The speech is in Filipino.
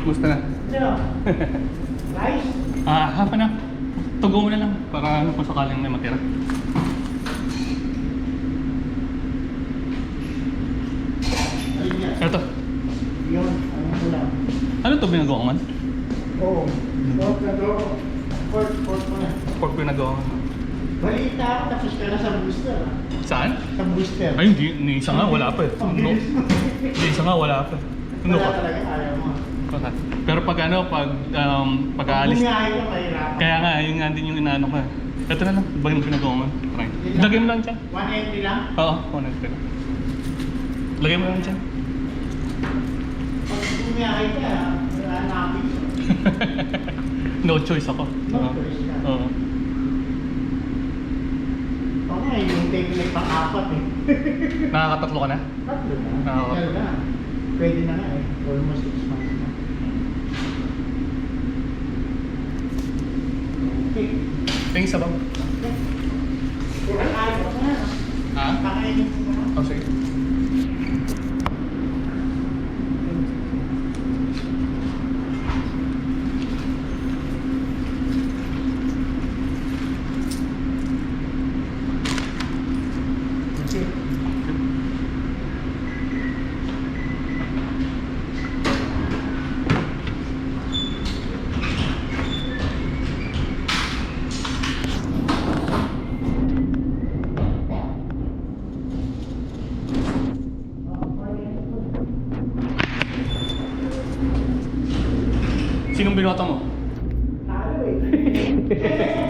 Kumusta na? Rice? Hapa na. Tugo mo na lang para ano kung sakaling may matira. Ito. Yun, ano ko lang. Ano to binagawa man? Oo. Pork na to. Pork mo na. Pork binagawa man. Balita ako, tapos ka na sa booster. Saan? Sa booster. Ay, ni isa nga wala pa eh. No. Ni isa nga wala pa. Ano Wala pa? talaga, ayaw mo. Pero pag ano, pag aalis. Bumiyahe ka, mahirapan. Kaya nga, yun nga din yung inaano ko eh. Ito na lang, bagay mo pinagawa man. Try. Lagay mo lang dyan. 180 lang? Oo, 100 lang. Lagay mo lang dyan. Pag bumiyahe ka, wala na ako. No choice ako. No choice ka. Oo. Oo nga, yung tape na pang-apat eh. Nakakatatlo ka na? Tatlo na. Oo. Tagal na. Pwede na nga eh. Almost 6 months na. Okay. Tingin sa bang? Okay. Kurang ayaw na. Ha? Pakainin mo na. Oh, sige. Sinong binoto mo? Talo eh.